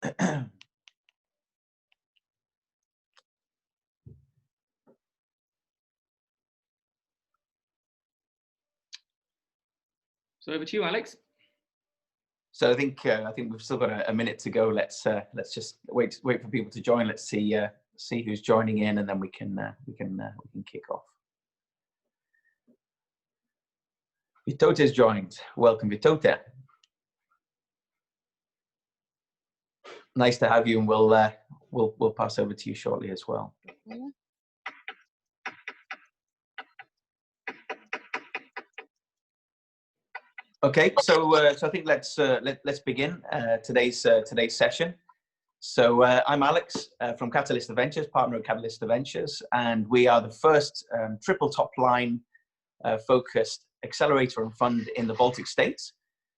So over to you, Alex. So I think we've still got a minute to go. Let's just wait for people to join. Let's see who's joining in, and then we can kick off. Vytatutė's joined. Welcome, Vytatutė. Nice to have you, and we'll pass over to you shortly as well. Okay, so I think let's begin today's session. So I'm Alex from Catalyst Ventures, partner at Catalyst Ventures, and we are the first triple top line focused accelerator and fund in the Baltic states.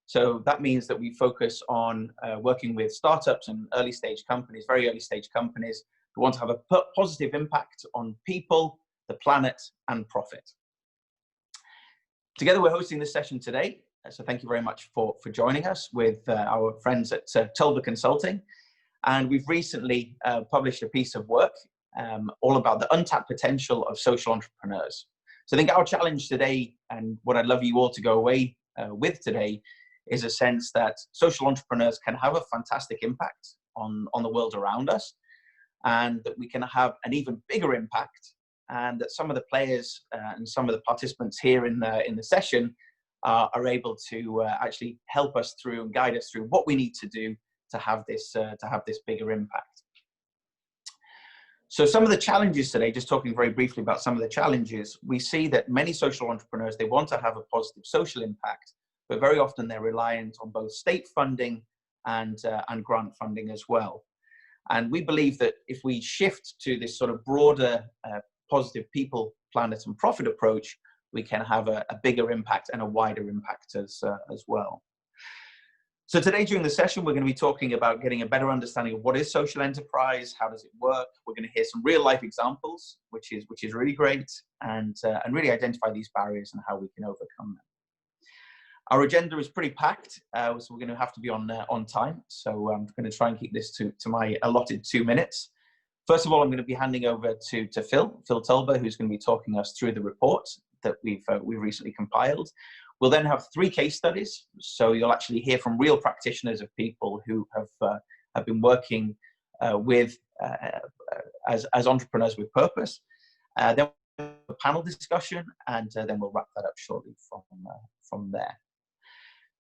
So that means that we focus on working with startups and early stage companies, very early stage companies who want to have a positive impact on people, the planet, and profit. Together, we're hosting this session today. So thank you very much for joining us with our friends at Tolba Consulting. And we've recently published a piece of work all about the untapped potential of social entrepreneurs. So I think our challenge today, and what I'd love you all to go away with today, is a sense that social entrepreneurs can have a fantastic impact on the world around us, and that we can have an even bigger impact, and that some of the players and some of the participants here in the session are able to actually help us through and guide us through what we need to do to have this bigger impact. So some of the challenges today, just talking very briefly about some of the challenges, we see that many social entrepreneurs, they want to have a positive social impact, but very often they're reliant on both state funding and grant funding as well. And we believe that if we shift to this sort of broader positive people, planet, and profit approach, we can have a bigger impact and a wider impact as well. So today during the session, we're going to be talking about getting a better understanding of what is social enterprise, how does it work. We're going to hear some real life examples, which is really great, and really identify these barriers and how we can overcome them. Our agenda is pretty packed, so we're going to have to be on time. So I'm going to try and keep this to my allotted 2 minutes. First of all, I'm going to be handing over to Phil Tolba, who's going to be talking us through the report that we've recently compiled. We'll then have 3 case studies, so you'll actually hear from real practitioners of people who have been working with as entrepreneurs with purpose. Then we'll have a panel discussion, and then we'll wrap that up shortly from there.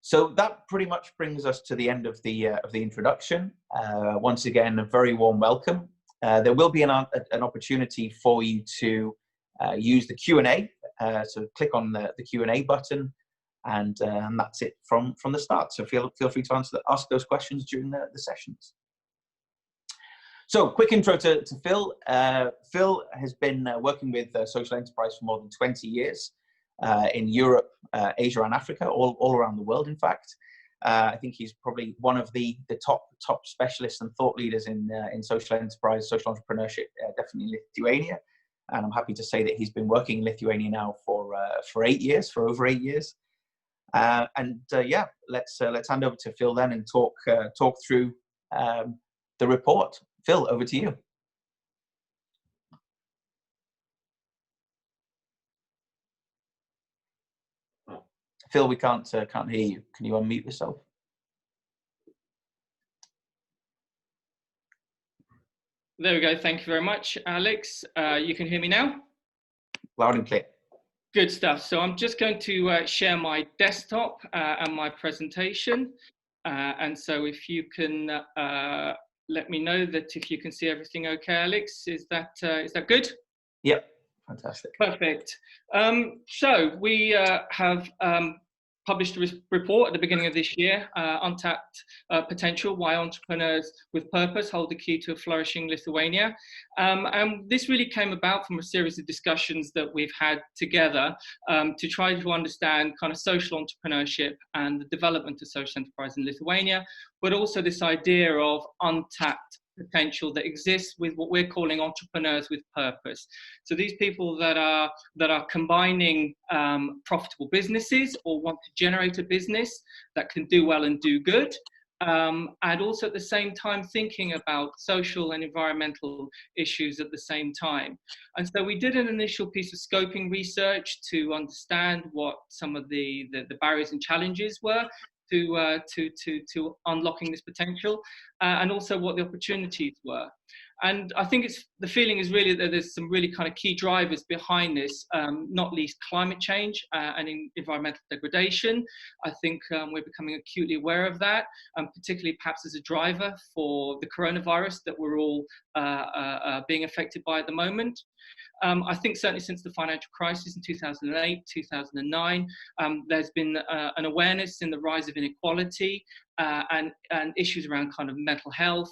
So that pretty much brings us to the end of the introduction. Once again, a very warm welcome. There will be an opportunity for you to use the Q&A. So click on the Q&A button, and that's it from the start. So feel free to ask those questions during the sessions. So quick intro to Phil. Phil has been working with social enterprise for more than 20 years in Europe, Asia, and Africa, all around the world, in fact. I think he's probably one of the top specialists and thought leaders in social enterprise, social entrepreneurship, definitely in Lithuania. And I'm happy to say that he's been working in Lithuania now for over 8 years. Yeah, let's hand over to Phil then and talk through the report. Phil, over to you. Phil, we can't hear you. Can you unmute yourself? There we go. Thank you very much, Alex. You can hear me now? Loud and clear. Good stuff. So I'm just going to share my desktop and my presentation. And so if you can let me know that if you can see everything okay, Alex, is that good? Yep. Fantastic. Perfect. So we have published a report at the beginning of this year, Untapped Potential, Why Entrepreneurs with Purpose Hold the Key to a Flourishing Lithuania. And this really came about from a series of discussions that we've had together to try to understand kind of social entrepreneurship and the development of social enterprise in Lithuania, but also this idea of untapped potential that exists with what we're calling entrepreneurs with purpose. So these people that are combining profitable businesses or want to generate a business that can do well and do good, and also at the same time thinking about social and environmental issues at the same time. And so we did an initial piece of scoping research to understand what some of the barriers and challenges were to unlocking this potential, and also what the opportunities were. And I think the feeling is really that there's some really kind of key drivers behind this, not least climate change and environmental degradation. I think we're becoming acutely aware of that, particularly perhaps as a driver for the coronavirus that we're all being affected by at the moment. I think certainly since the financial crisis in 2008, 2009, there's been an awareness in the rise of inequality and issues around kind of mental health,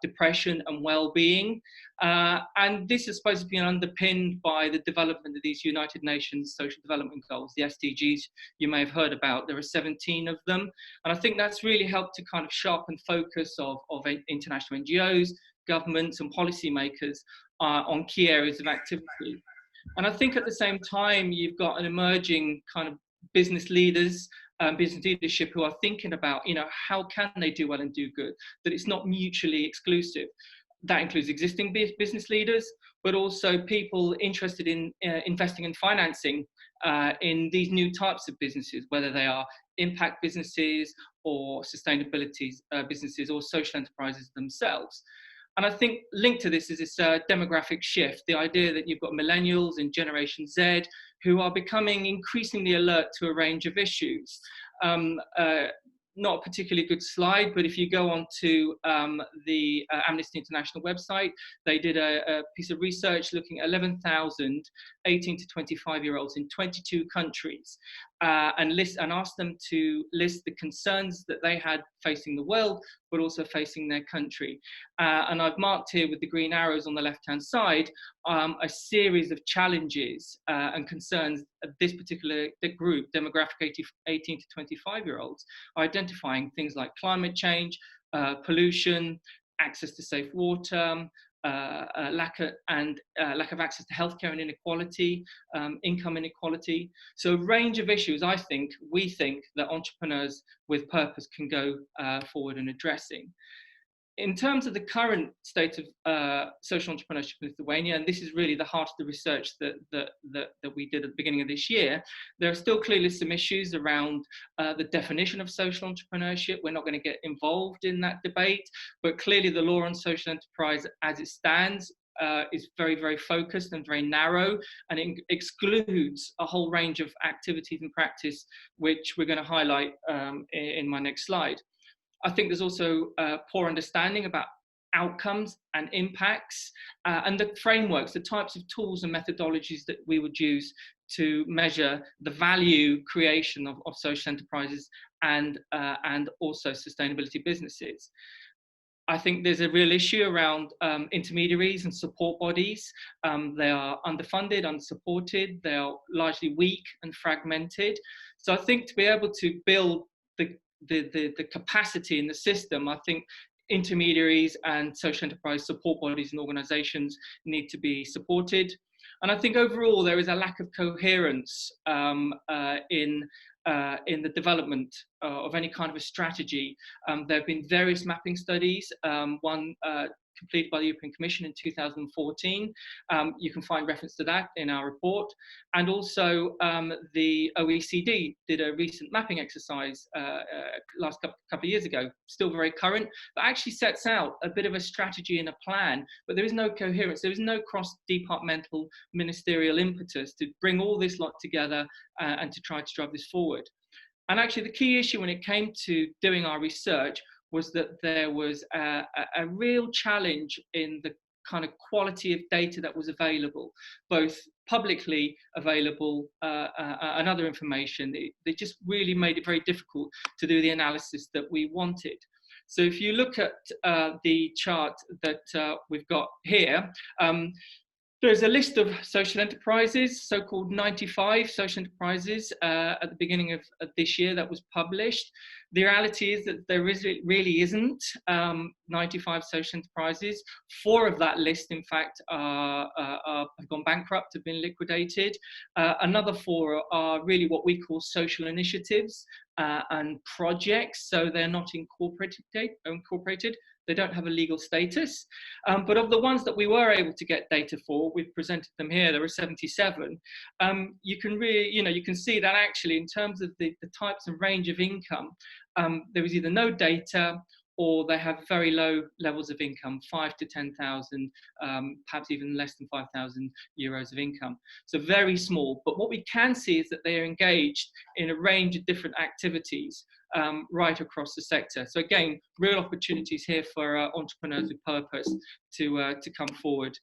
depression and well-being. And this is supposed to be underpinned by the development of these United Nations Social Development Goals, the SDGs you may have heard about. There are 17 of them. And I think that's really helped to kind of sharpen focus of international NGOs, governments and policymakers on key areas of activity. And I think at the same time, you've got an emerging kind of business leaders, business leadership who are thinking about, how can they do well and do good, that it's not mutually exclusive. That includes existing business leaders, but also people interested in investing and financing in these new types of businesses, whether they are impact businesses or sustainability businesses or social enterprises themselves. And I think linked to this is this demographic shift, the idea that you've got millennials and Generation Z who are becoming increasingly alert to a range of issues. Not a particularly good slide, but if you go on to the Amnesty International website, they did a piece of research looking at 11,000 18 to 25-year-olds in 22 countries and asked them to list the concerns that they had facing the world, but also facing their country. And I've marked here with the green arrows on the left-hand side a series of challenges and concerns of this particular group, demographic 18 to 25-year-olds, are identifying things like climate change, pollution, access to safe water, lack of access to healthcare and inequality, income inequality. So a range of issues we think that entrepreneurs with purpose can go forward in addressing. In terms of the current state of social entrepreneurship in Lithuania, and this is really the heart of the research that we did at the beginning of this year, there are still clearly some issues around the definition of social entrepreneurship. We're not going to get involved in that debate, but clearly the law on social enterprise as it stands is very, very focused and very narrow, and it excludes a whole range of activities and practice, which we're going to highlight in my next slide. I think there's also poor understanding about outcomes and impacts and the frameworks, the types of tools and methodologies that we would use to measure the value creation of social enterprises and also sustainability businesses. I think there's a real issue around intermediaries and support bodies. They are underfunded, unsupported, they are largely weak and fragmented. So I think to be able to build the capacity in the system, I think intermediaries and social enterprise support bodies and organizations need to be supported. And I think overall there is a lack of coherence in the development of any kind of a strategy. There have been various mapping studies, one completed by the European Commission in 2014. You can find reference to that in our report. And also the OECD did a recent mapping exercise last couple of years ago, still very current, but actually sets out a bit of a strategy and a plan, but there is no coherence, there is no cross-departmental ministerial impetus to bring all this lot together and to try to drive this forward. And actually the key issue when it came to doing our research was that there was a real challenge in the kind of quality of data that was available, both publicly available and other information. They just really made it very difficult to do the analysis that we wanted. So if you look at the chart that we've got here, there's a list of social enterprises, so-called 95 social enterprises at the beginning of this year that was published. The reality is that there really isn't 95 social enterprises. 4 of that list, in fact, have gone bankrupt, have been liquidated. Another 4 are really what we call social initiatives. and projects, so they're not incorporated. They don't have a legal status. But of the ones that we were able to get data for, we've presented them here, there are 77. You can really, you can see that actually in terms of the types and range of income, there is either no data or they have very low levels of income, 5 to 10,000, perhaps even less than 5,000 euros of income. So very small. But what we can see is that they are engaged in a range of different activities right across the sector. So again, real opportunities here for entrepreneurs with purpose to come forward.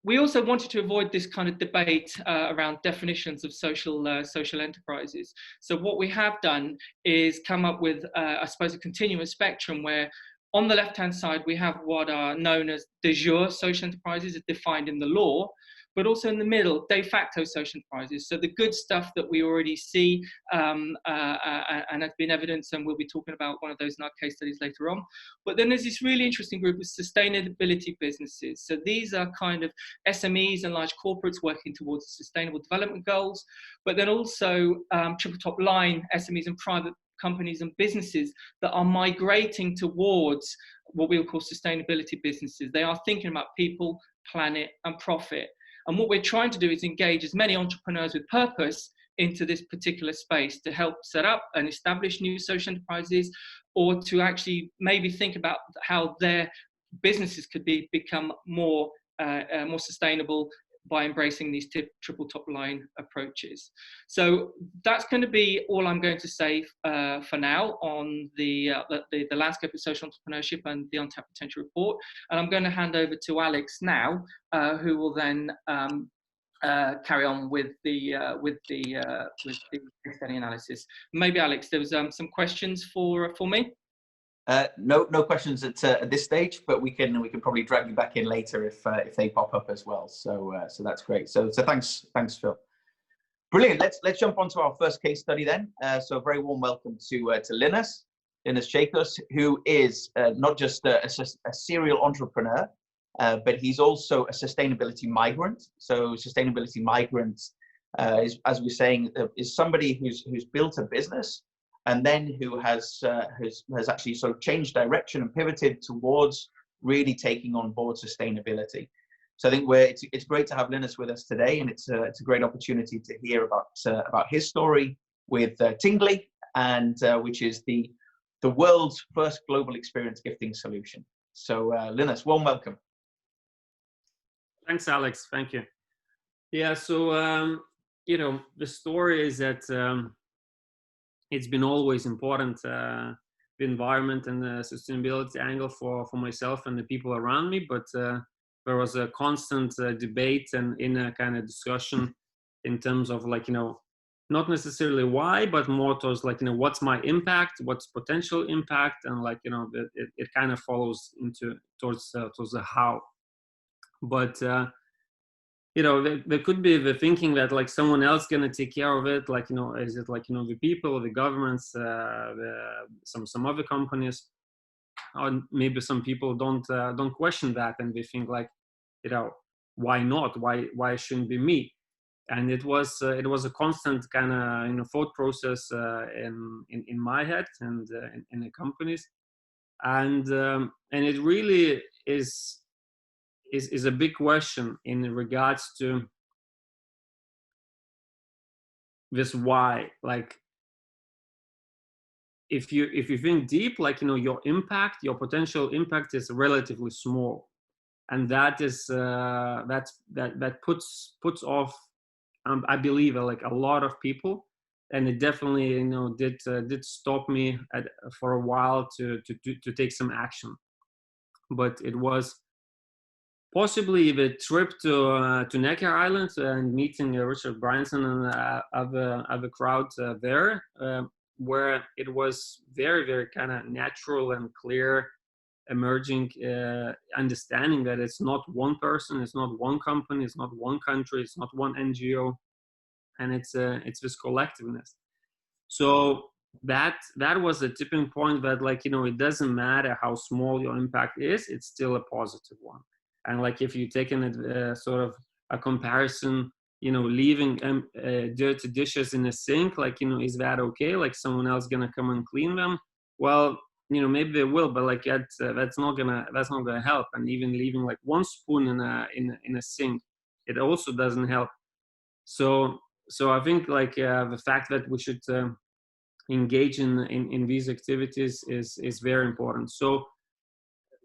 We also wanted to avoid this kind of debate around definitions of social enterprises. So what we have done is come up with, I suppose, a continuous spectrum where on the left-hand side, we have what are known as de jure social enterprises, as defined in the law, but also in the middle, de facto social enterprises. So the good stuff that we already see and has been evidenced, and we'll be talking about one of those in our case studies later on. But then there's this really interesting group of sustainability businesses. So these are kind of SMEs and large corporates working towards sustainable development goals, but then also triple top line SMEs and private companies and businesses that are migrating towards what we'll call sustainability businesses. They are thinking about people, planet, and profit. And what we're trying to do is engage as many entrepreneurs with purpose into this particular space to help set up and establish new social enterprises, or to actually maybe think about how their businesses could become more sustainable by embracing these triple top line approaches. So that's going to be all I'm going to say for now on the landscape of social entrepreneurship and the Untapped Potential report. And I'm going to hand over to Alex now, who will then carry on with the case study analysis. Maybe Alex, there was some questions for me. No questions at this stage, but we can probably drag you back in later if they pop up as well. So that's great. So thanks Phil. Brilliant. Let's jump onto our first case study then. So a very warm welcome to Linas Čeikus, who is not just a serial entrepreneur, but he's also a sustainability migrant. So sustainability migrant is, as we're saying, is somebody who's built a business, and then who has actually sort of changed direction and pivoted towards really taking on board sustainability. So I think it's great to have Linas with us today, and it's a great opportunity to hear about his story with Tingly, and which is the world's first global experience gifting solution. So Linas, warm welcome. Thanks, Alex. Thank you. Yeah. So the story is that. It's been always important, the environment and the sustainability angle for myself and the people around me. But there was a constant debate and in a kind of discussion in terms of not necessarily why, but more towards what's my impact, what's potential impact, and it kind of follows towards the how. But there could be the thinking that someone else gonna take care of it, is it the people, the governments, some other companies, or maybe some people don't question that, and they think why not? Why shouldn't be me? And it was a constant kind of thought process in my head and in the companies, and it really is a big question in regards to this why. If you think deep, your impact, your potential impact is relatively small, and that is that puts off I believe a lot of people, and it definitely did stop me for a while to take some action. But it was possibly the trip to Necker Island and meeting Richard Branson and other crowd there, where it was very, very kind of natural and clear emerging understanding that it's not one person, it's not one company, it's not one country, it's not one NGO, and it's this collectiveness. So that was a tipping point that it doesn't matter how small your impact is, it's still a positive one. And if you take in sort of a comparison leaving dirty dishes in a sink, like, is that okay? Like someone else gonna come and clean them? Well, maybe they will, but like that's not gonna help. And even leaving like one spoon in a sink, it also doesn't help. So I think like the fact that we should engage in these activities is very important. So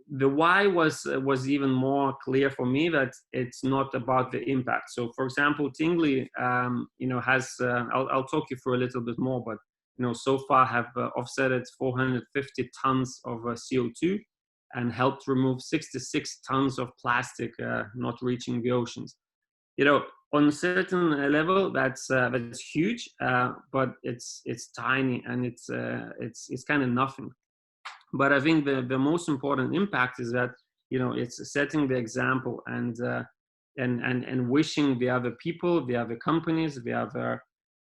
the why was even more clear for me, that it's not about the impact. So for example, Tingly has I'll talk you through a little bit more, but so far have offsetted 450 tons of CO2 and helped remove 66 tons of plastic not reaching the oceans. On a certain level, that's huge, but it's tiny, and it's kind of nothing. But I think the most important impact is that it's setting the example and wishing the other people, the other companies, the other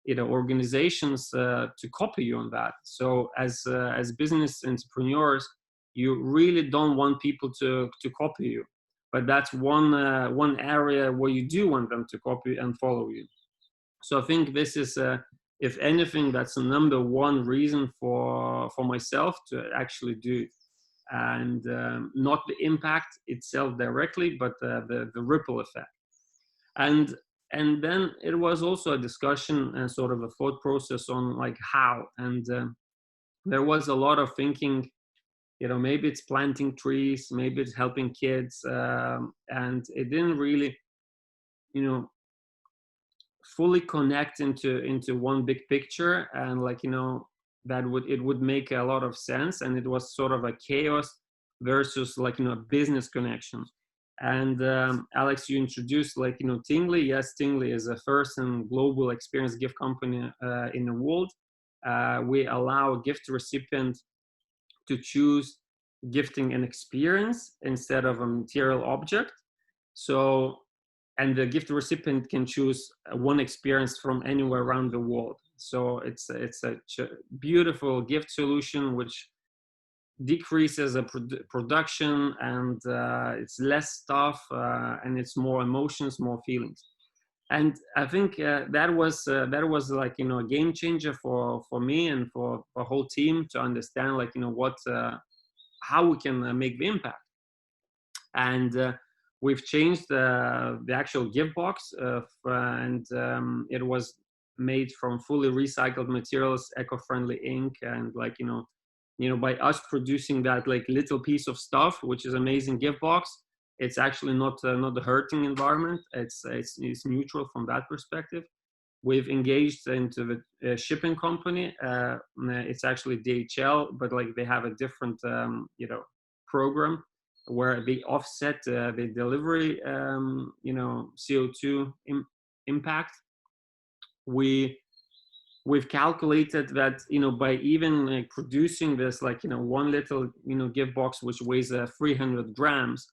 organizations to copy you on that. So as business entrepreneurs, you really don't want people to copy you, but that's one area where you do want them to copy and follow you. So I think this is if anything, that's the number one reason for myself to actually do it. And not the impact itself directly, but the ripple effect. And then it was also a discussion and sort of a thought process on like how. And there was a lot of thinking, maybe it's planting trees, maybe it's helping kids, and it didn't really, fully connect into one big picture, and like it would make a lot of sense. And it was sort of a chaos versus like a business connection. And Alex, you introduced like Tingly. Yes, Tingly is a first and global experience gift company in the world. We allow a gift recipient to choose gifting an experience instead of a material object. And the gift recipient can choose one experience from anywhere around the world. So it's a beautiful gift solution which decreases the production, and it's less stuff, and it's more emotions, more feelings. And I think that was like a game changer for me and for the whole team to understand like how we can make the impact. And we've changed the actual gift box, and it was made from fully recycled materials, eco-friendly ink, and like by us producing that like little piece of stuff, which is amazing gift box, it's actually not hurting environment. It's neutral from that perspective. We've engaged into the shipping company. It's actually DHL, but like they have a different program where they offset the delivery CO2 impact. We've calculated that by even like producing this like one little gift box which weighs 300 grams,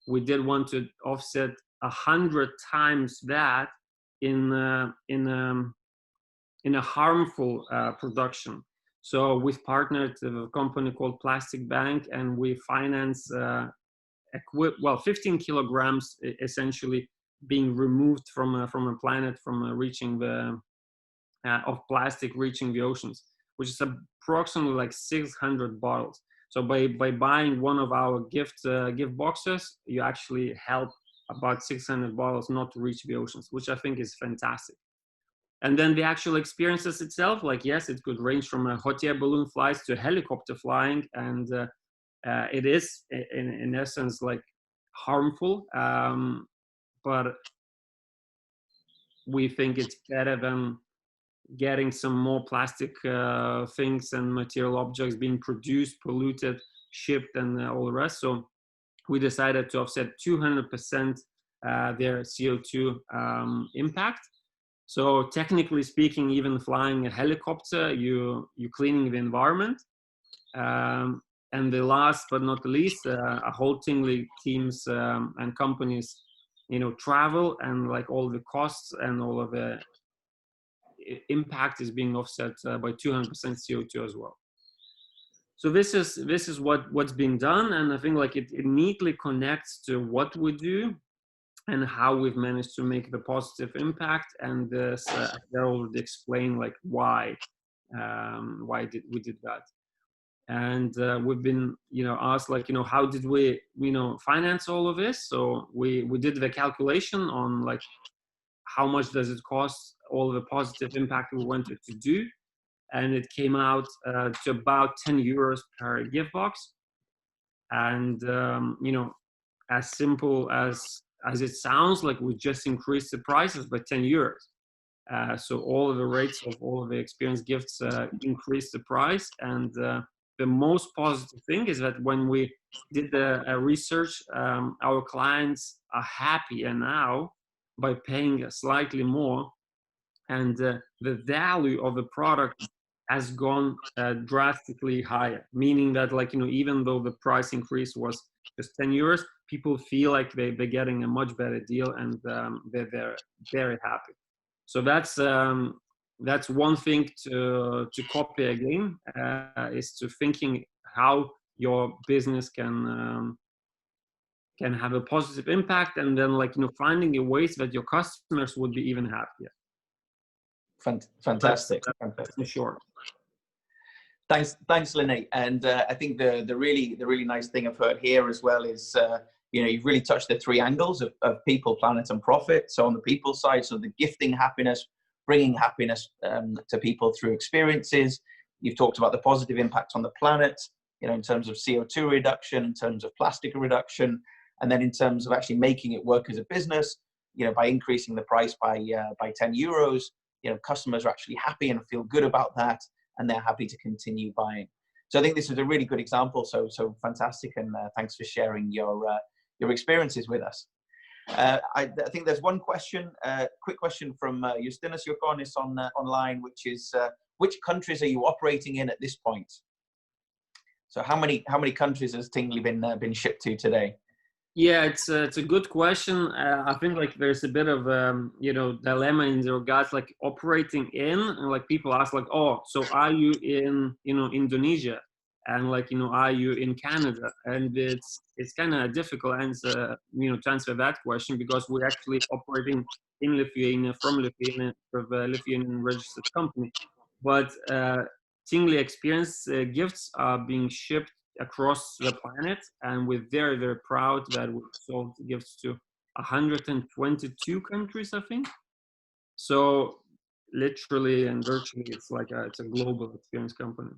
we did want to offset 100 times that in a harmful production. So we've partnered with a company called Plastic Bank, and we finance 15 kilograms essentially being removed from a planet from reaching of plastic reaching the oceans, which is approximately like 600 bottles. So by buying one of our gift boxes, you actually help about 600 bottles not to reach the oceans, which I think is fantastic. And then the actual experiences itself, like yes, it could range from a hot air balloon flights to helicopter flying, and it is in essence like harmful, but we think it's better than getting some more plastic things and material objects being produced, polluted, shipped, and all the rest. So we decided to offset 200% their CO2 impact. So technically speaking, even flying a helicopter, you're cleaning the environment. And the last but not the least, a whole Tingly teams and companies, travel, and like all the costs and all of the impact is being offset by 200% CO2 as well. So this is what's being done, and I think like it neatly connects to what we do. and how we've managed to make the positive impact. And I already explained like why did we did that. And we've been, asked like, how did we, finance all of this? So we did the calculation on like how much does it cost, all the positive impact we wanted to do. And it came out to about 10 euros per gift box. And, as simple as it sounds, like we just increased the prices by 10 euros. So all of the rates of all of the experience gifts increased the price. And the most positive thing is that when we did the research, our clients are happier now by paying slightly more, and the value of the product has gone drastically higher, meaning that like, even though the price increase was just 10 euros, people feel like they're getting a much better deal, and they're very happy. So that's one thing to copy again, is to thinking how your business can have a positive impact, and then like, finding a ways that your customers would be even happier. Fantastic. That's for sure. Thanks, Linas. And I think the really nice thing I've heard here as well is, you've really touched the three angles of people, planet, and profit. So on the people side, so the gifting happiness, bringing happiness to people through experiences. You've talked about the positive impact on the planet, in terms of CO2 reduction, in terms of plastic reduction, and then in terms of actually making it work as a business, by increasing the price by 10 euros, customers are actually happy and feel good about that, and they're happy to continue buying. So I think this is a really good example. So fantastic, and thanks for sharing your experiences with us. I think there's one question, quick question from Justinas Jokonis online, which is, which countries are you operating in at this point? So how many countries has Tingly been shipped to today? Yeah, it's a good question. I think like there's a bit of dilemma in regards like operating in, and like people ask like, oh, so are you in Indonesia, and like are you in Canada? And it's kind of difficult answer to answer that question, because we're actually operating in Lithuania from Lithuania with a Lithuanian registered company, but Tingly experience gifts are being shipped across the planet, and we're very, very proud that we've sold gifts to 122 countries, I think. So literally and virtually, it's like it's a global experience company.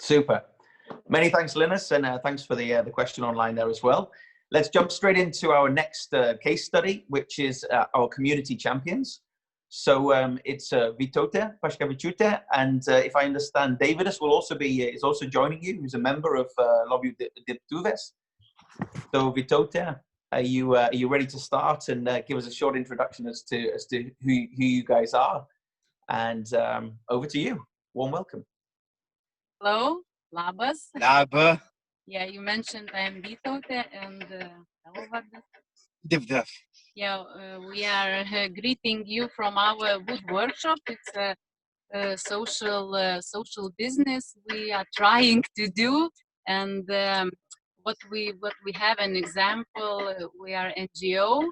Super. Many thanks, Linas, and thanks for the question online there as well. Let's jump straight into our next case study, which is our community champions. So it's Vytatutė Paškevičiūtė, and if I understand, Deividas is also joining you, who's a member of Lobių dirbtuvės. So Vytatutė, are you ready to start and give us a short introduction as to who you guys are? And over to you. Warm welcome. Hello, labas. Laba. Yeah, you mentioned I'm Vytatutė, and Deividas. Yeah, we are greeting you from our wood workshop. It's a social business we are trying to do, and what we have an example. We are NGO,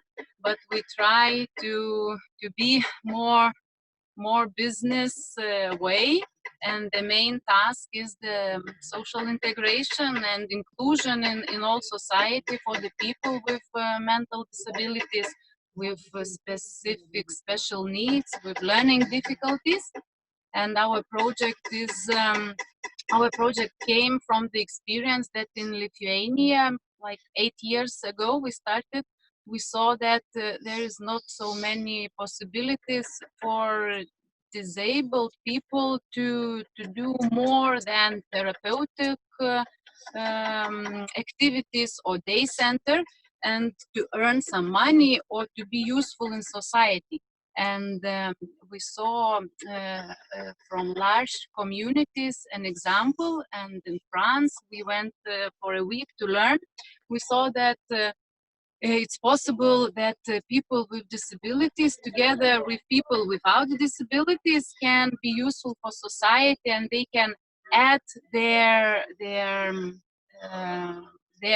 but we try to be more business way, and the main task is the social integration and inclusion in all society for the people with mental disabilities, with special needs, with learning difficulties. And our project came from the experience that in Lithuania, like 8 years ago, we saw that there is not so many possibilities for disabled people to do more than therapeutic activities or day center, and to earn some money or to be useful in society. And we saw from large communities an example, and in France we went for a week to learn. We saw that it's possible that people with disabilities together with people without disabilities can be useful for society, and they can add their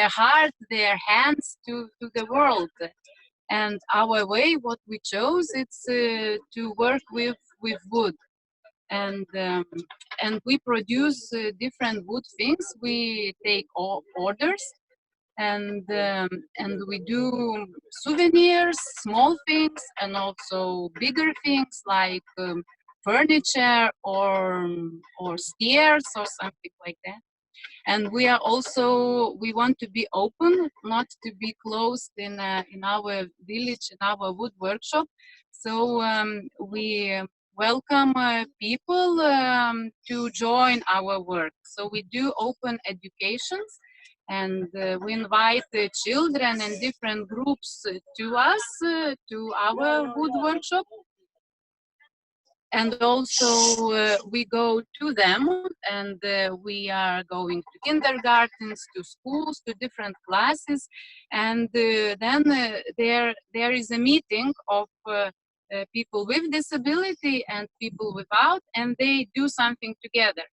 heart, their hands to the world. And our way, what we chose, it's to work with wood. And we produce different wood things. We take orders, and we do souvenirs, small things, and also bigger things like furniture or stairs or something like that. And we want to be open, not to be closed in our village, in our wood workshop. So we welcome people to join our work. So we do open educations, and we invite children in different groups to us, to our wood workshop. And also we go to them, and we are going to kindergartens, to schools, to different classes. And then there is a meeting of people with disability and people without, and they do something together.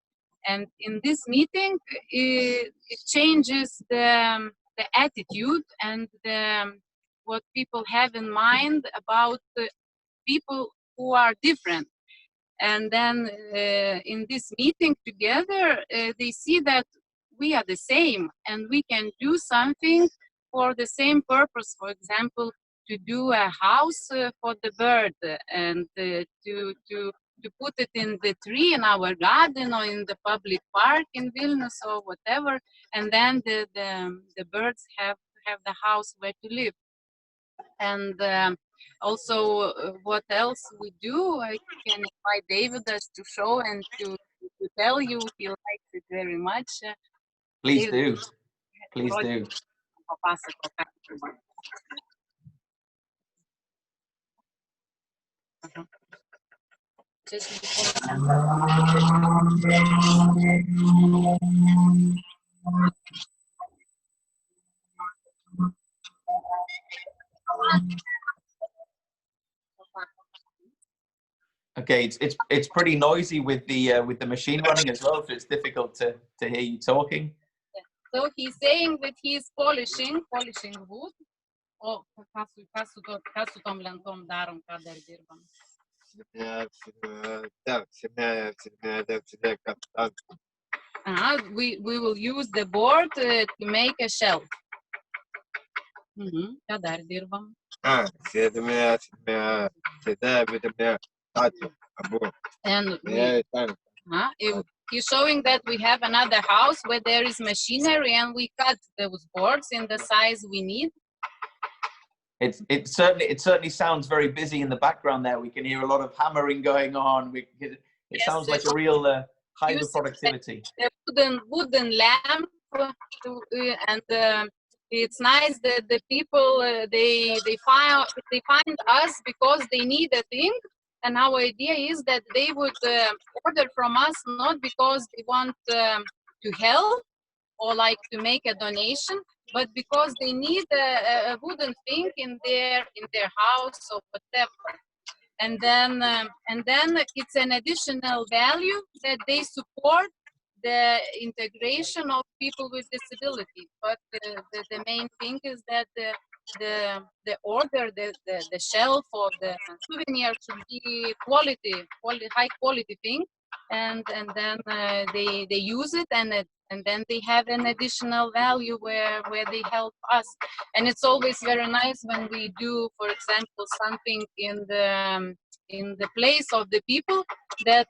And in this meeting, it changes the attitude and what people have in mind about people who are different. And then in this meeting together, they see that we are the same, and we can do something for the same purpose. For example, to do a house for the bird, and to put it in the tree in our garden or in the public park in Vilnius or whatever. And then the birds have the house where to live. And also, what else we do? I can invite Deividas to show and to tell you. He likes it very much. Please do. Please do. Okay, it's pretty noisy with the machine running as well, so it's difficult to hear you talking. Yeah. So he's saying that he's polishing wood. O ką su tom lentom darom, ką dar dirbam? We will use the board to make a shelf. Ką dar dirbam? And he's showing that we have another house where there is machinery, and we cut those boards in the size we need. It certainly sounds very busy in the background there. We can hear a lot of hammering going on. It sounds like a real high productivity. The wooden lamp, and it's nice that the people they find us because they need a thing. And our idea is that they would order from us not because they want to help or like to make a donation, but because they need a wooden thing in their house or whatever. And then it's an additional value that they support the integration of people with disability. But the main thing is that the order, the shelf or the souvenir should be high quality thing, and then they use it, and then they have an additional value where they help us. And it's always very nice when we do, for example, something in the place of the people, that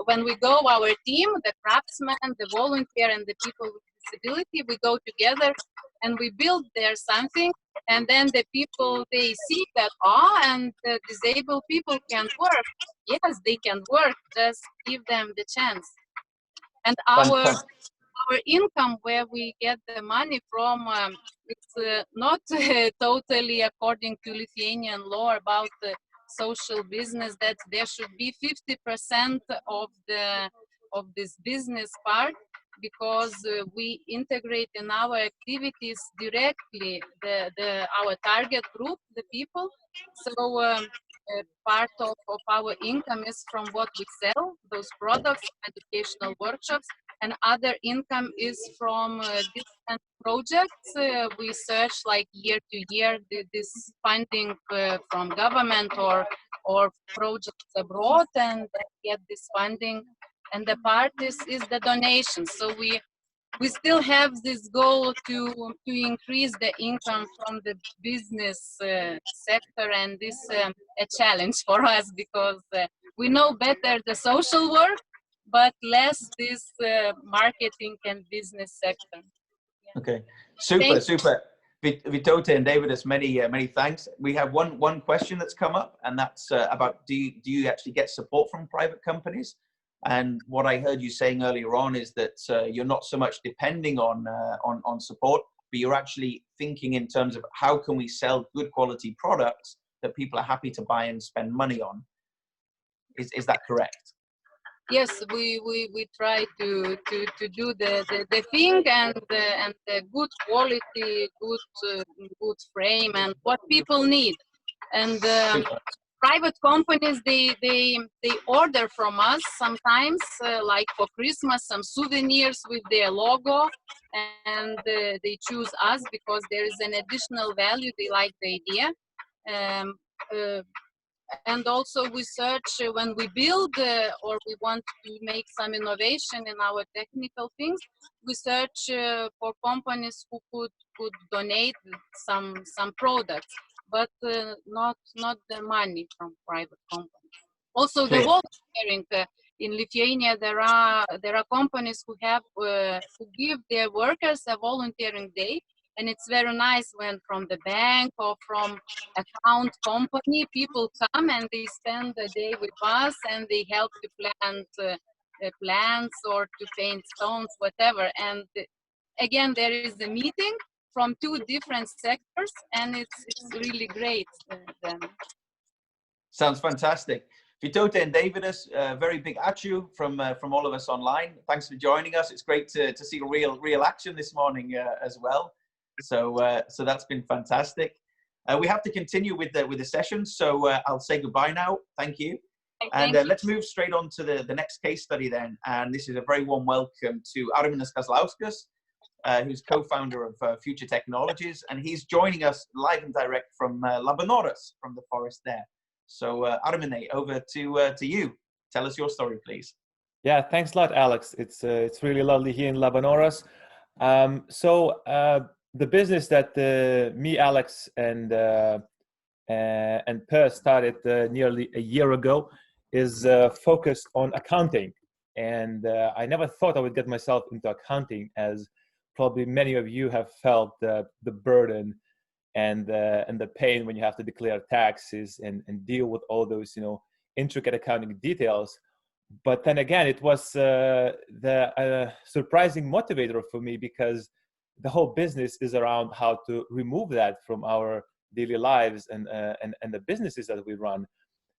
when we go, our team, the craftsmen, the volunteer, and the people with disability, we go together and we build there something, and then the people, they see that, and the disabled people can work. Yes, they can work, just give them the chance. And our income, where we get the money from, it's not totally according to Lithuanian law about social business, that there should be 50% of this business part, because we integrate in our activities directly our target group, the people. So part of our income is from what we sell, those products, educational workshops, and other income is from different projects. We search like year to year this funding from government or projects abroad, and get this funding. And the part is the donation. So we still have this goal to increase the income from the business sector, and this a challenge for us because we know better the social work, but less this marketing and business sector. Yeah. Okay, super, super. Vytatutė and Deividas, many thanks. We have one question that's come up, and that's about do you actually get support from private companies? And what I heard you saying earlier on is that you're not so much depending on support, but you're actually thinking in terms of how can we sell good quality products that people are happy to buy and spend money on. Is that correct? Yes, we try to do the thing and the good quality, good frame, and what people need. And private companies, they order from us sometimes, like for Christmas, some souvenirs with their logo, and they choose us because there is an additional value. They like the idea. And also we search when we build or we want to make some innovation in our technical things, we search for companies who could donate some products, but not the money from private companies. Also the volunteering in Lithuania, there are companies who give their workers a volunteering day. And it's very nice when from the bank or from account company, people come and they spend the day with us and they help to plant plants or to paint stones, whatever. And again, there is a meeting from two different sectors, and it's really great. Sounds fantastic. Vytatutė and Deividas, very big ačiū from all of us online. Thanks for joining us. It's great to see real action this morning as well. So that's been fantastic. We have to continue with the session, so I'll say goodbye now. Thank you. And let's move straight on to the next case study then. And this is a very warm welcome to Arminas Kazlauskas, who's co-founder of Future Technologies, and he's joining us live and direct from Laboratorija, from the forest there. So Armine, over to you. Tell us your story, please. Yeah, thanks a lot, Alex. It's really lovely here in Laboratorija. The business that me, Alex, and Per started nearly a year ago is focused on accounting. And I never thought I would get myself into accounting, as probably many of you have felt the burden and the pain when you have to declare taxes and deal with all those intricate accounting details. But then again, it was the surprising motivator for me, because the whole business is around how to remove that from our daily lives and the businesses that we run.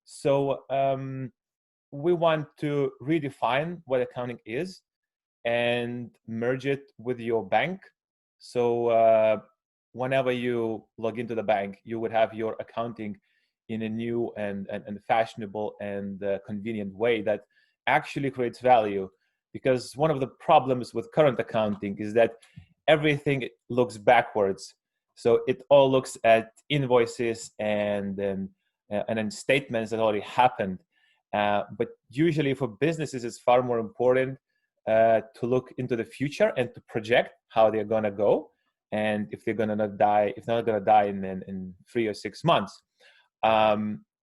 So we want to redefine what accounting is and merge it with your bank. So whenever you log into the bank, you would have your accounting in a new and fashionable and convenient way that actually creates value. Because one of the problems with current accounting is that everything looks backwards. So it all looks at invoices and then statements that already happened. But usually for businesses, it's far more important to look into the future and to project how they're going to go, and if they're going to not die, if they're not going to die in 3 or 6 months.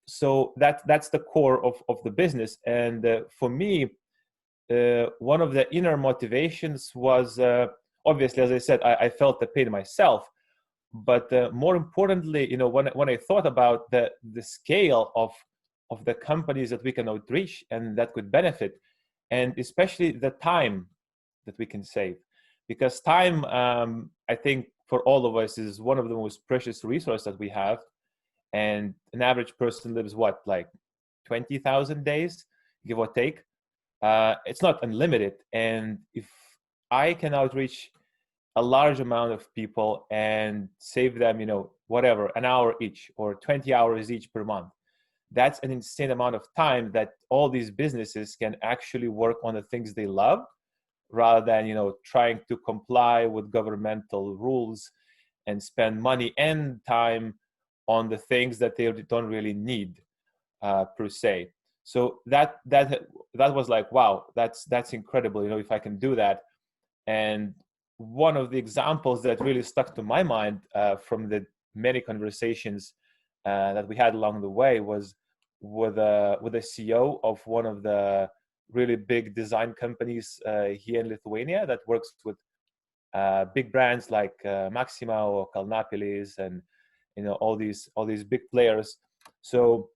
So that's the core of the business. And for me, one of the inner motivations was obviously, as I said, I felt the pain myself. But more importantly, when I thought about the scale of the companies that we can outreach and that could benefit, and especially the time that we can save. Because time, I think, for all of us is one of the most precious resources that we have. And an average person lives, like 20,000 days, give or take. It's not unlimited. And if I can outreach a large amount of people and save them, whatever, an hour each or 20 hours each per month, that's an insane amount of time that all these businesses can actually work on the things they love rather than, you know, trying to comply with governmental rules and spend money and time on the things that they don't really need per se. So that was like, wow, that's incredible, you know, if I can do that. And one of the examples that really stuck to my mind from the many conversations that we had along the way was with a CEO of one of the really big design companies here in Lithuania that works with big brands like Maxima or Kalnapilis and, you know, all these big players. So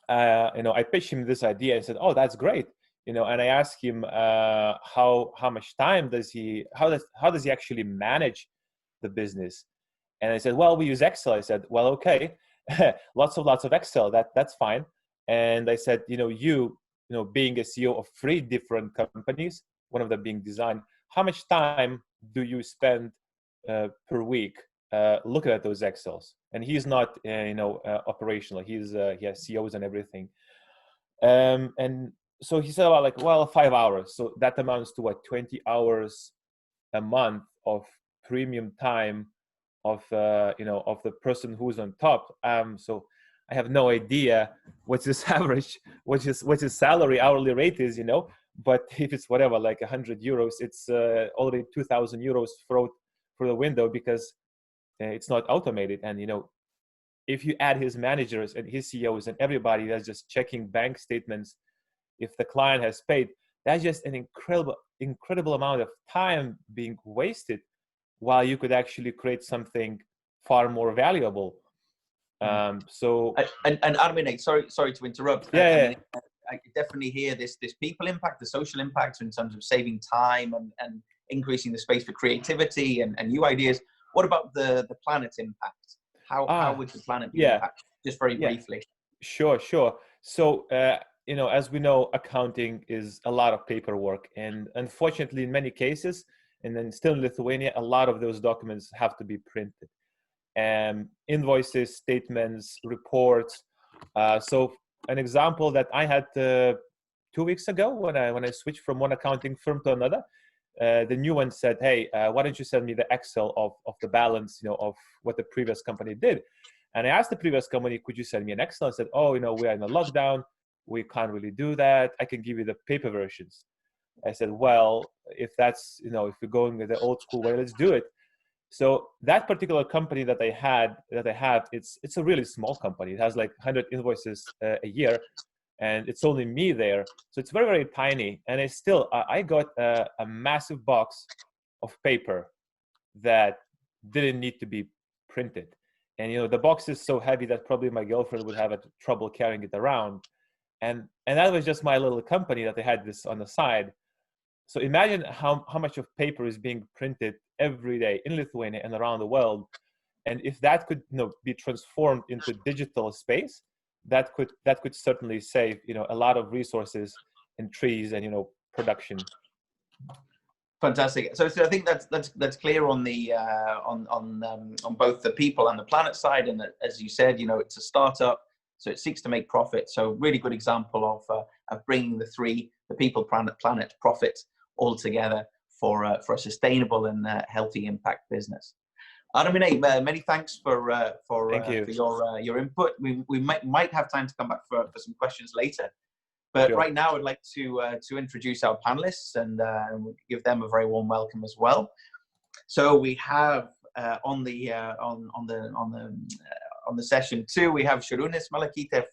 you know, I pitched him this idea and said, "Oh, that's great," you know. And I asked him how much time does he actually manage the business? And I said, "Well, we use Excel." I said, "Well, okay, lots of Excel. That's fine." And I said, you know, being a CEO of 3 different companies, one of them being design, how much time do you spend per week looking at those Excels?" And he's not, operational. He has COs and everything. And so he said about like, well, 5 hours. So that amounts to what, 20 hours a month of premium time of the person who's on top. So I have no idea what's his average, what's his salary, hourly rate is, but if it's whatever, like 100 euros, it's already 2,000 euros thrown through the window because it's not automated. And, if you add his managers and his CEOs and everybody that's just checking bank statements, if the client has paid, that's just an incredible amount of time being wasted while you could actually create something far more valuable. So and Armin, sorry to interrupt. Yeah. I could definitely hear this people impact, the social impact in terms of saving time and increasing the space for creativity and new ideas. What about the planet impact? How would the planet be impacted? Just very briefly. Sure. So, as we know, accounting is a lot of paperwork. And unfortunately, in many cases, and then still in Lithuania, a lot of those documents have to be printed. Invoices, statements, reports. So an example that I had 2 weeks ago when I switched from one accounting firm to another, the new one said, "Hey, why don't you send me the Excel of the balance, of what the previous company did?" And I asked the previous company, "Could you send me an Excel?" I said, "Oh, we are in a lockdown. We can't really do that. I can give you the paper versions." I said, "Well, if that's, if we're going with the old school way, let's do it." So that particular company that I have, it's a really small company. It has like 100 invoices a year, and it's only me there. So it's very, very tiny. And I got a massive box of paper that didn't need to be printed. And, the box is so heavy that probably my girlfriend would have trouble carrying it around. And that was just my little company that I had this on the side. So imagine how much of paper is being printed every day in Lithuania and around the world. And if that could, be transformed into digital space, that could certainly save, a lot of resources in trees and, production. Fantastic. So I think that's clear on the on both the people and the planet side. And as you said, it's a startup, so it seeks to make profit. So really good example of bringing the people, planet, profit all together for a sustainable and healthy impact business. Armin, many thanks for your input. We might have time to come back for some questions later, but sure. Right now I'd like to introduce our panelists and give them a very warm welcome as well. So we have on the session 2 we have Šarūne Smalakytė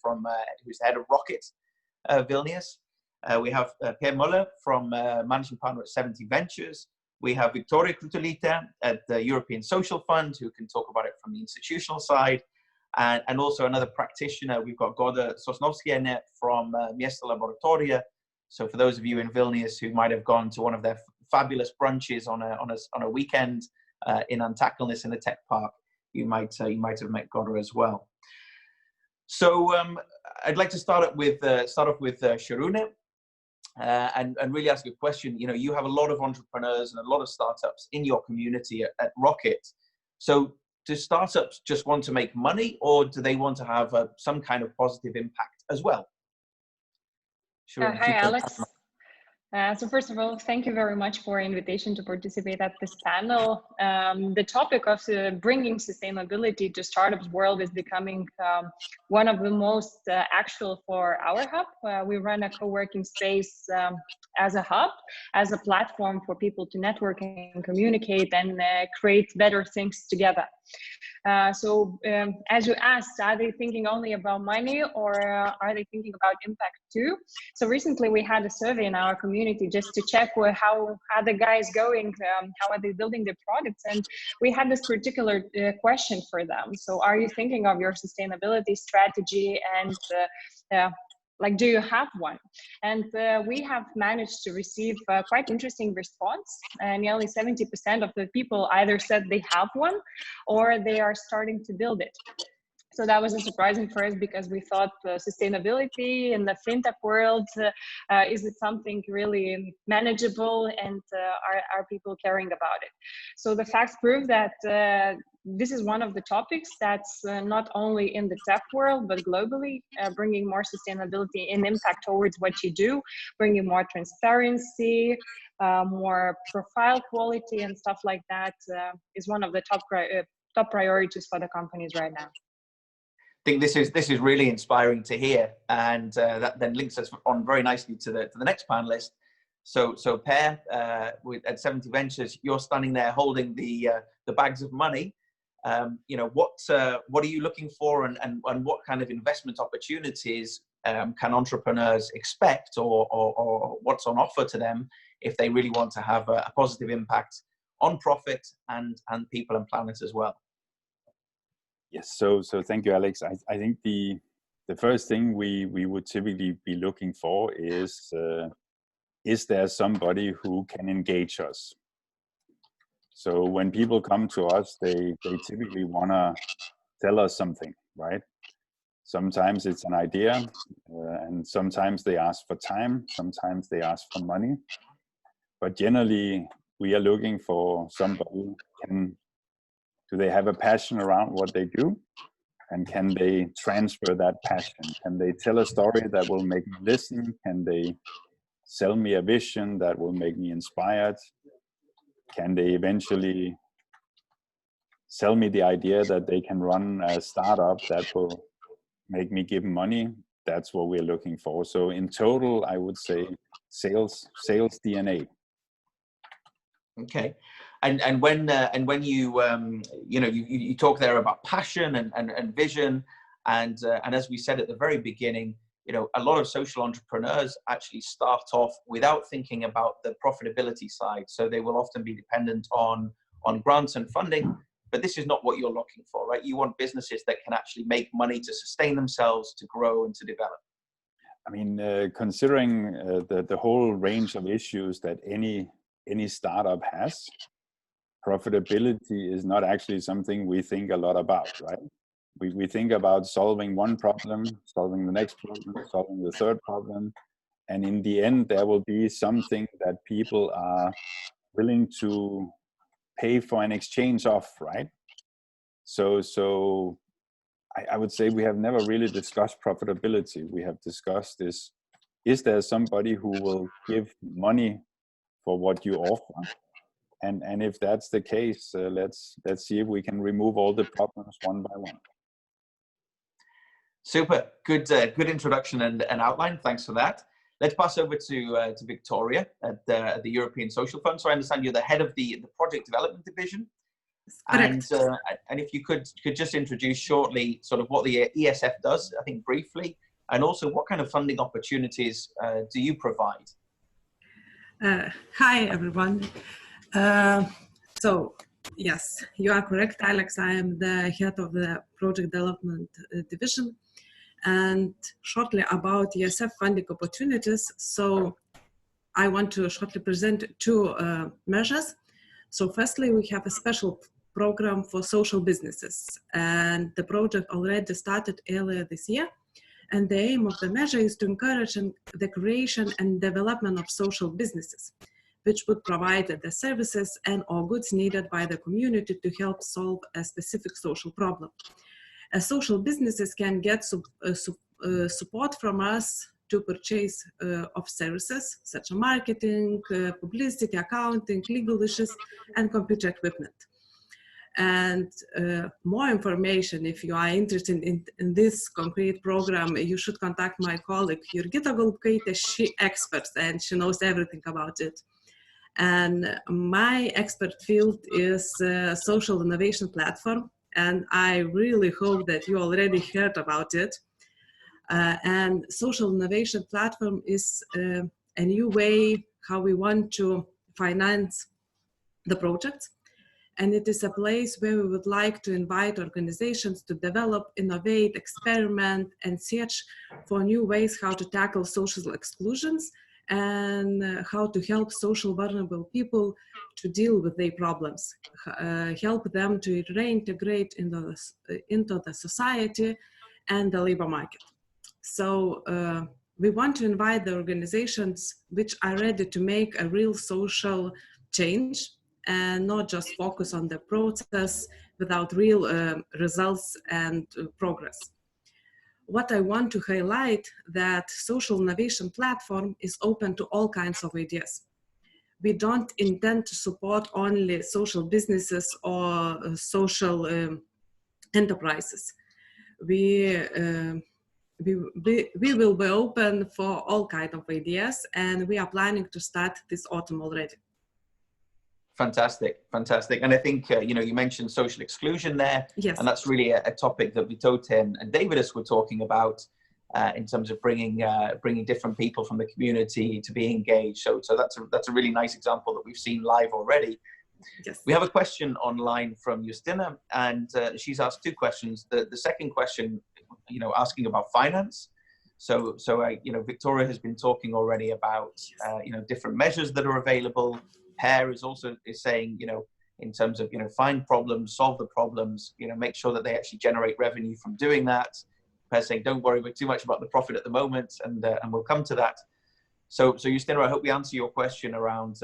who's the head of ROCKIT Vilnius. We have Per Moller from managing partner at 70 Ventures. We have Viktorija Krutulytė at the European Social Fund, who can talk about it from the institutional side. And also another practitioner, we've got Goda Sosnovskienė from Miesto Laboratorija. So for those of you in Vilnius who might have gone to one of their fabulous brunches on a weekend in Untapped in the tech park, you might have met Goda as well. So I'd like to start off with Šarūne. And really ask a question. You have a lot of entrepreneurs and a lot of startups in your community at ROCKIT. So do startups just want to make money, or do they want to have some kind of positive impact as well? Hi, Alex. So first of all, thank you very much for the invitation to participate at this panel. The topic of bringing sustainability to startups world is becoming one of the most actual for our hub. We run a co-working space as a hub, as a platform for people to network and communicate and create better things together. So as you asked, are they thinking only about money, or are they thinking about impact too? So recently we had a survey in our community just to check how are the guys going, how are they building their products, and we had this particular question for them. So are you thinking of your sustainability strategy, and like, do you have one? And we have managed to receive quite interesting response. Nearly 70% of the people either said they have one or they are starting to build it. So that was surprising for us, because we thought sustainability in the fintech world, is it something really manageable, and are people caring about it? So the facts prove that this is one of the topics that's not only in the tech world, but globally, bringing more sustainability and impact towards what you do, bringing more transparency, more profile quality and stuff like that, is one of the top priorities for the companies right now. I think this is really inspiring to hear, and that then links us on very nicely to the next panelist. So Per, at 70 Ventures, you're standing there holding the bags of money. You know, what are you looking for, and what kind of investment opportunities can entrepreneurs expect, or what's on offer to them if they really want to have a positive impact on profit and people and planet as well? Yes, so thank you, Alex. I think the first thing we would typically be looking for is there somebody who can engage us? So when people come to us, they typically want to tell us something, right? Sometimes it's an idea, and sometimes they ask for time, sometimes they ask for money. But generally, we are looking for somebody who can. Do they have a passion around what they do? And can they transfer that passion? Can they tell a story that will make me listen? Can they sell me a vision that will make me inspired? Can they eventually sell me the idea that they can run a startup that will make me give money? That's what we're looking for. So in total, I would say sales DNA. Okay. And when you you talk there about passion and vision, and as we said at the very beginning, you know, a lot of social entrepreneurs actually start off without thinking about the profitability side, so they will often be dependent on grants and funding. But this is not what you're looking for, right? You want businesses that can actually make money to sustain themselves, to grow and to develop. I mean, considering the whole range of issues that any startup has, profitability is not actually something we think a lot about, right? We think about solving one problem, solving the next problem, solving the third problem, and in the end there will be something that people are willing to pay for an exchange of, right? So I would say we have never really discussed profitability. We have discussed is there somebody who will give money for what you offer? And if that's the case, let's see if we can remove all the problems one by one. Super, good introduction and outline. Thanks for that. Let's pass over to Viktorija at the European Social Fund. So I understand you're the head of the project development division. And if you could just introduce shortly sort of what the ESF does, I think briefly, and also what kind of funding opportunities do you provide? Hi, everyone. So, yes, you are correct, Alex. I am the head of the project development division. And shortly about ESF funding opportunities. So I want to shortly present two measures. So firstly, we have a special program for social businesses. And the project already started earlier this year. And the aim of the measure is to encourage the creation and development of social businesses, which would provide the services and or goods needed by the community to help solve a specific social problem. Social businesses can get support from us to purchase of services such as marketing, publicity, accounting, legal issues, and computer equipment. And more information, if you are interested in this concrete program, you should contact my colleague Jurgita Golubkaitė. She experts and she knows everything about it. And my expert field is social innovation platform, and I really hope that you already heard about it. And social innovation platform is a new way how we want to finance the projects. And it is a place where we would like to invite organizations to develop, innovate, experiment, and search for new ways how to tackle social exclusions and how to help social vulnerable people to deal with their problems, help them to reintegrate into the society and the labor market. So we want to invite the organizations which are ready to make a real social change and not just focus on the process without real results and progress. What I want to highlight that social innovation platform is open to all kinds of ideas. We don't intend to support only social businesses or social enterprises. We will be open for all kinds of ideas, and we are planning to start this autumn already. Fantastic, fantastic. And I think, you mentioned social exclusion there. Yes. And that's really a topic that Vytatutė and Deividas were talking about in terms of bringing different people from the community to be engaged. So that's a really nice example that we've seen live already. Yes. We have a question online from Justina, and she's asked two questions. The second question, asking about finance. So Viktorija has been talking already about, different measures that are available. Pear is saying, in terms of, find problems, solve the problems, make sure that they actually generate revenue from doing that. Pear saying, don't worry too much about the profit at the moment, and we'll come to that. So Justina, I hope we answer your question around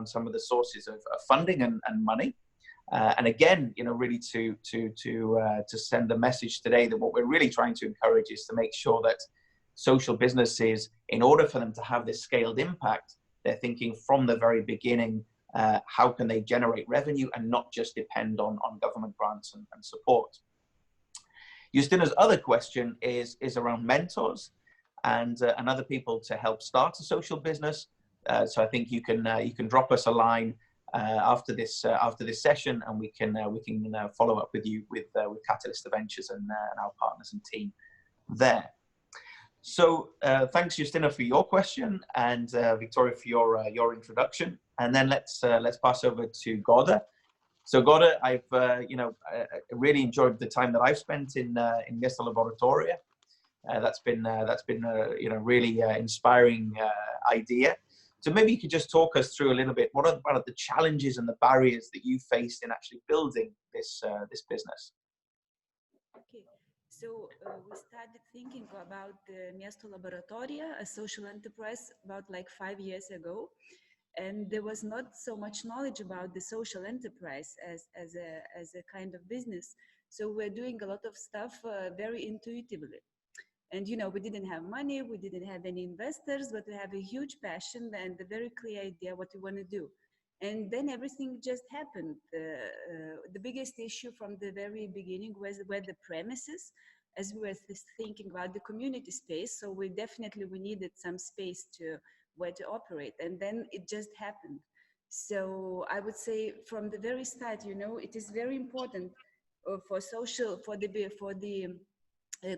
some of the sources of funding and money. And again, really to send a message today that what we're really trying to encourage is to make sure that social businesses, in order for them to have this scaled impact, they're thinking from the very beginning, how can they generate revenue and not just depend on government grants and support. Justina's other question is around mentors and other people to help start a social business. So I think you can drop us a line after this session, and we can follow up with you with Catalyst Ventures and our partners and team there. So thanks, Justina, for your question, and Viktorija for your introduction. And then let's pass over to Goda. So Goda, I've really enjoyed the time that I've spent in Miesto Laboratorija. That's been really inspiring idea. So maybe you could just talk us through a little bit. What are the challenges and the barriers that you faced in actually building this business? Okay. So we started thinking about the Miesto Laboratorija, a social enterprise, about 5 years ago. And there was not so much knowledge about the social enterprise as a kind of business. So we're doing a lot of stuff very intuitively. And, we didn't have money, we didn't have any investors, but we have a huge passion and a very clear idea what we want to do. And then everything just happened. The biggest issue from the very beginning were the premises, as we were thinking about the community space. So we needed some space where to operate. And then it just happened. So I would say from the very start, it is very important for the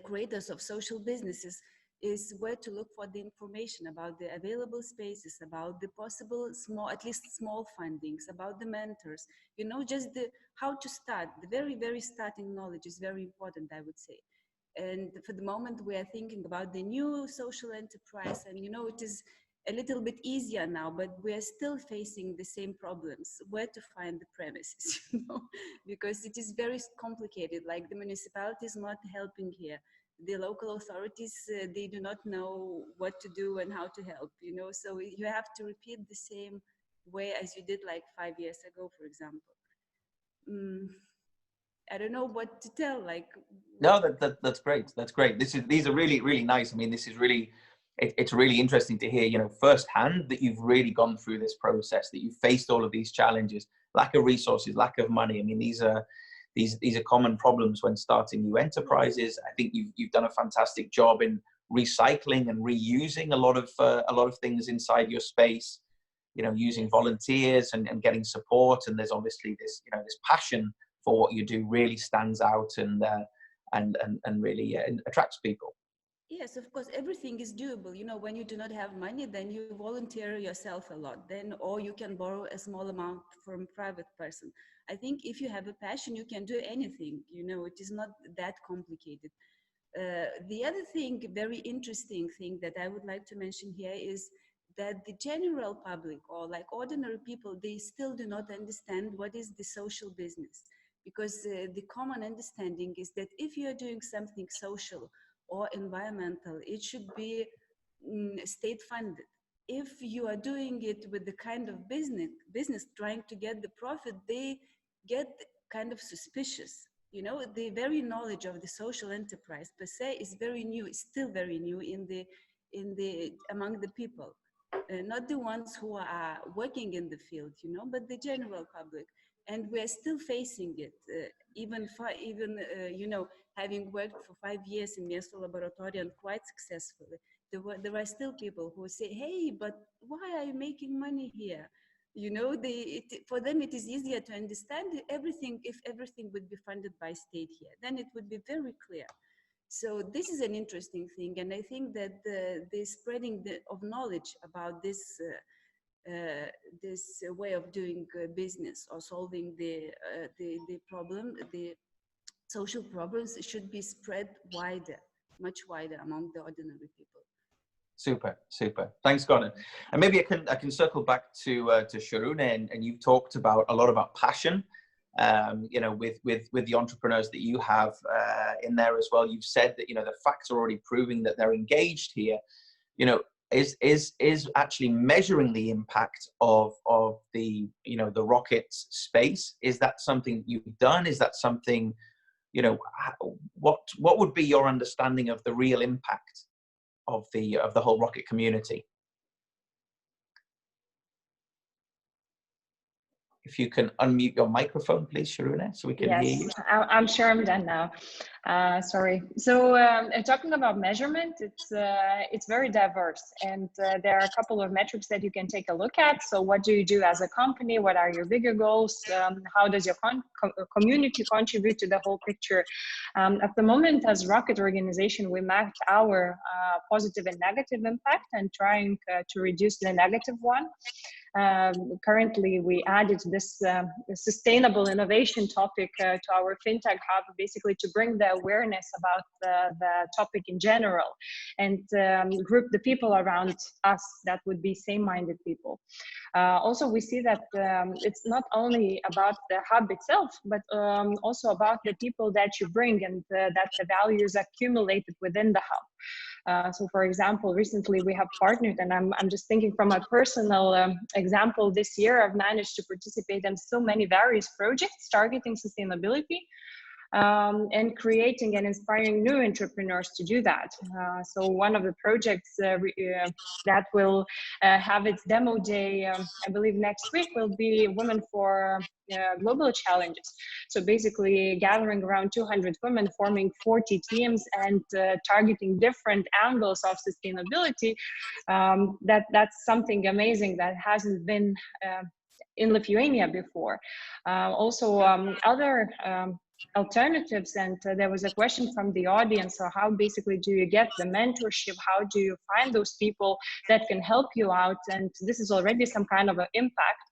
creators of social businesses is where to look for the information about the available spaces, about the possible at least small fundings, about the mentors, just how to start. The very, very starting knowledge is very important, I would say. And for the moment, we are thinking about the new social enterprise, and it is a little bit easier now, but we are still facing the same problems, where to find the premises, because it is very complicated. Like the municipality is not helping here. The local authorities, they do not know what to do and how to help, so you have to repeat the same way as you did 5 years ago, for example. I don't know what to tell. No, that's great. That's great. These are really, really nice. I mean, this is really it's really interesting to hear, you know, firsthand that you've really gone through this process, that you've faced all of these challenges, lack of resources, lack of money. I mean, these are common problems when starting new enterprises. I think you've done a fantastic job in recycling and reusing a lot of things inside your space, you know, using volunteers and getting support. And there's obviously this, you know, this passion for what you do really stands out and really attracts people. Yes, of course, everything is doable. You know, when you do not have money, then you volunteer yourself a lot, or you can borrow a small amount from a private person. I think if you have a passion, you can do anything. You know, it is not that complicated. The other thing, very interesting thing that I would like to mention here is that the general public, or like ordinary people, they still do not understand what is the social business, because the common understanding is that if you are doing something social or environmental, it should be state funded. If you are doing it with the kind of business trying to get the profit, they get kind of suspicious. You know, the very knowledge of the social enterprise per se is very new, is still very new among the people, not the ones who are working in the field, you know, but the general public. And we're still facing it, even you know, having worked for 5 years in Miesto Laboratorija and quite successfully, there are still people who say, hey, but why are you making money here? You know, for them it is easier to understand everything if everything would be funded by state here. Then it would be very clear. So this is an interesting thing, and I think that the spreading of knowledge about this way of doing business or solving the problem, the social problems, should be spread wider, much wider among the ordinary people. Super. Thanks, Goda. And maybe I can circle back to Šarūne, and you've talked a lot about passion. You know, with the entrepreneurs that you have in there as well. You've said that, you know, the facts are already proving that they're engaged here. You know, is actually measuring the impact of the, you know, the ROCKIT space. Is that something you've done? Is that something, you know, what would be your understanding of the real impact of the whole ROCKIT community? If you can unmute your microphone, please, Šarūne, so we can hear you. I'm sure I'm done now. Sorry. So talking about measurement, it's very diverse, and there are a couple of metrics that you can take a look at. So what do you do as a company? What are your bigger goals? How does your community contribute to the whole picture? At the moment, as ROCKIT organization, we mapped our positive and negative impact and trying to reduce the negative one. Currently, we added this sustainable innovation topic to our FinTech Hub, basically to bring the awareness about the topic in general and group the people around us that would be same-minded people. Also, we see that it's not only about the hub itself, but also about the people that you bring and that the values accumulated within the hub. So, for example, recently we have partnered, and I'm just thinking from a personal example. This year, I've managed to participate in so many various projects targeting sustainability and creating and inspiring new entrepreneurs to do that. So one of the projects that will have its demo day, I believe next week, will be Women for Global Challenges. So basically gathering around 200 women, forming 40 teams and targeting different angles of sustainability. That's something amazing that hasn't been in Lithuania before. Also, other alternatives, and there was a question from the audience, so how basically do you get the mentorship, how do you find those people that can help you out, and this is already some kind of an impact.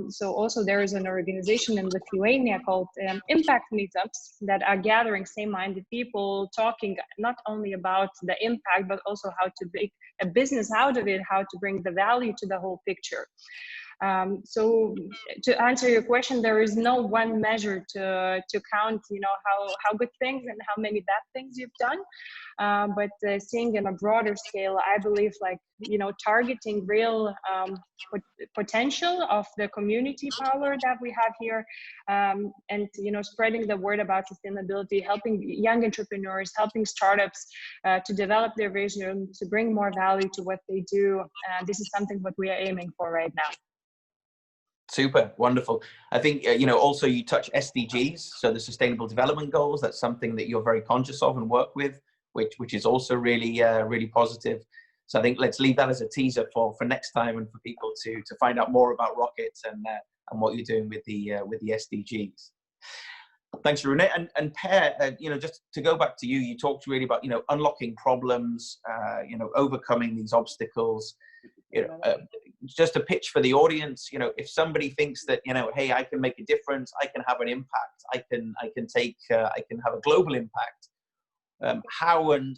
So also there is an organization in Lithuania called Impact Meetups that are gathering same-minded people, talking not only about the impact but also how to make a business out of it, how to bring the value to the whole picture. So to answer your question, there is no one measure to count, how good things and how many bad things you've done. But seeing in a broader scale, I believe targeting real potential of the community power that we have here, and spreading the word about sustainability, helping young entrepreneurs, helping startups to develop their vision, to bring more value to what they do. This is something what we are aiming for right now. Super, wonderful. I think, also you touch SDGs, so the Sustainable Development Goals. That's something that you're very conscious of and work with, which is also really, really positive. So I think let's leave that as a teaser for next time and for people to find out more about ROCKIT and what you're doing with the SDGs. Thanks, Šarūne. And Per, just to go back to you, you talked really about, unlocking problems, overcoming these obstacles. Just a pitch for the audience. If somebody thinks that, hey, I can make a difference, I can have an impact, I can have a global impact. How and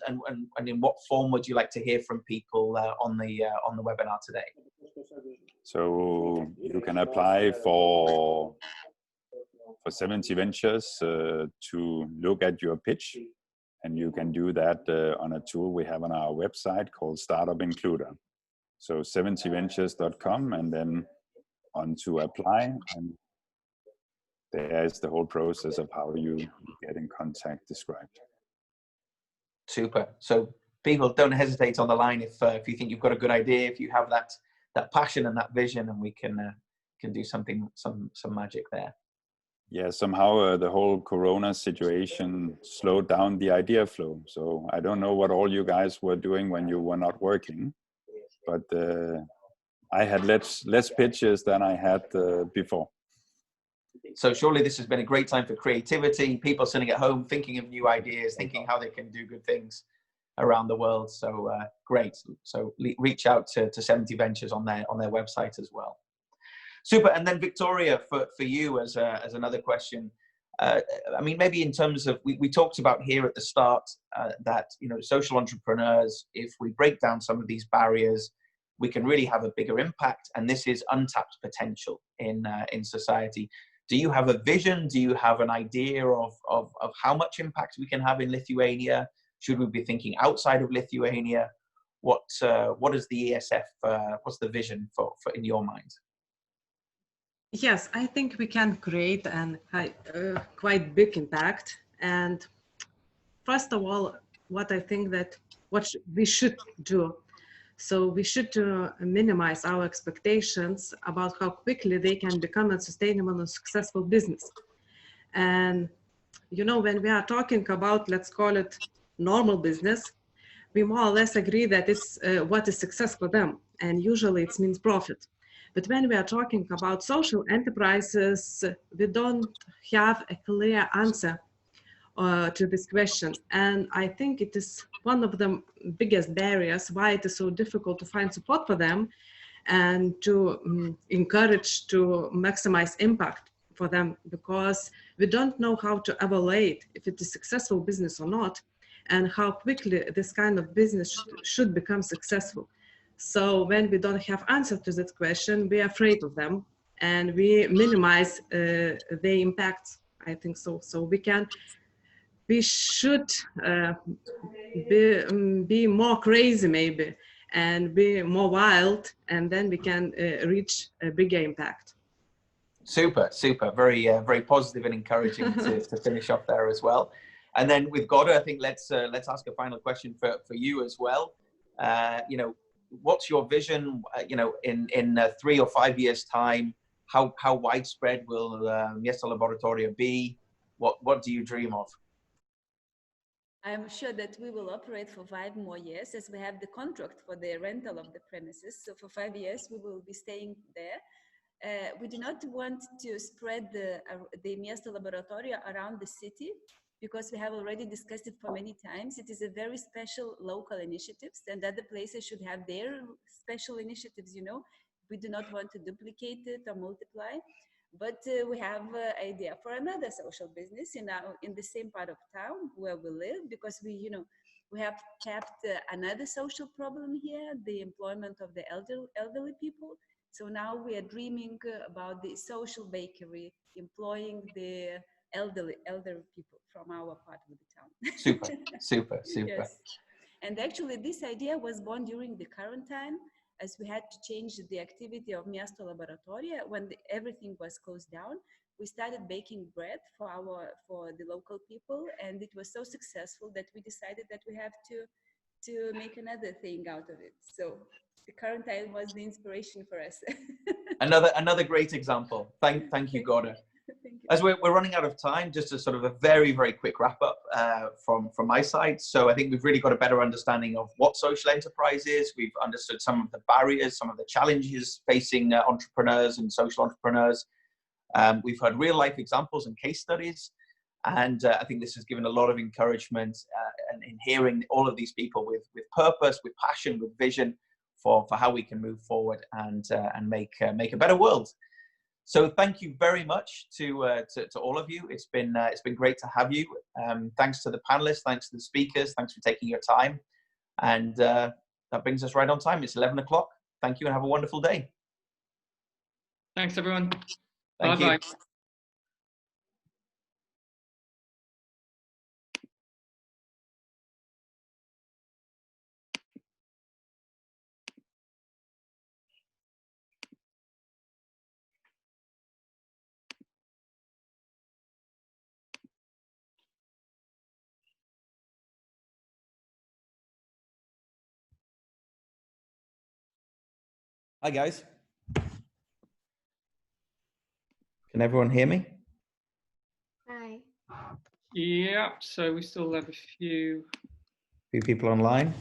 in what form would you like to hear from people on the webinar today? So you can apply for 70 Ventures to look at your pitch, and you can do that on a tool we have on our website called Startup Includer. So 70ventures.com, and then on to apply, and there is the whole process of how you get in contact described. Super. So people, don't hesitate on the line if you think you've got a good idea, if you have that passion and that vision, and we can do something, some magic there. Yeah, somehow the whole Corona situation slowed down the idea flow. So I don't know what all you guys were doing when you were not working, but I had less pitches than I had before. So surely this has been a great time for creativity, people sitting at home thinking of new ideas, thinking how they can do good things around the world. So great. So reach out to 70 Ventures on their website as well. Super. And then Viktorija, for you as another question, I mean, maybe in terms of, we talked about here at the start that, social entrepreneurs, if we break down some of these barriers, we can really have a bigger impact. And this is untapped potential in society. Do you have a vision? Do you have an idea of how much impact we can have in Lithuania? Should we be thinking outside of Lithuania? What is the ESF? What's the vision for in your mind? Yes, I think we can create quite big impact. And first of all, what I think that we should do. So we should minimize our expectations about how quickly they can become a sustainable and successful business. And, when we are talking about, let's call it normal business, we more or less agree that it's what is success for them. And usually it means profit. But when we are talking about social enterprises, we don't have a clear answer to this question. And I think it is one of the biggest barriers why it is so difficult to find support for them and to encourage to maximize impact for them, because we don't know how to evaluate if it is successful business or not, and how quickly this kind of business should become successful. So when we don't have answer to that question, we are afraid of them and we minimize the impacts, I think so. So we should be more crazy maybe and be more wild, and then we can reach a bigger impact. Super, super. Very, very positive and encouraging to finish off there as well. And then with Goda, I think let's ask a final question for you as well. What's your vision, in 3 or 5 years time? How widespread will Miesto Laboratorija be? What do you dream of? I'm sure that we will operate for 5 more years, as we have the contract for the rental of the premises. So for 5 years, we will be staying there. We do not want to spread the Miesto Laboratorija around the city, because we have already discussed it for many times. It is a very special local initiatives, and other places should have their special initiatives, We do not want to duplicate it or multiply. But we have an idea for another social business in the same part of town where we live, because we have tapped another social problem here, the employment of the elderly people. So now we are dreaming about the social bakery, employing the elderly people from our part of the town. Super, super, super. Yes. And actually this idea was born during the quarantine, as we had to change the activity of Miesto Laboratorija when everything was closed down. We started baking bread for the local people, and it was so successful that we decided that we have to make another thing out of it. So the quarantine was the inspiration for us. Another great example. Thank you, Goda. Thank you. As we're running out of time, just a sort of a very, very quick wrap up from my side. So I think we've really got a better understanding of what social enterprise is. We've understood some of the barriers, some of the challenges facing entrepreneurs and social entrepreneurs. We've heard real life examples and case studies. And I think this has given a lot of encouragement in hearing all of these people with purpose, with passion, with vision for how we can move forward and make a better world. So thank you very much to all of you. It's been great to have you. Thanks to the panelists, thanks to the speakers, thanks for taking your time. And that brings us right on time. It's 11 o'clock. Thank you and have a wonderful day. Thanks, everyone. Thank you. Bye-bye. Hi, guys. Can everyone hear me? Hi. Yeah, so we still have a few Few people online.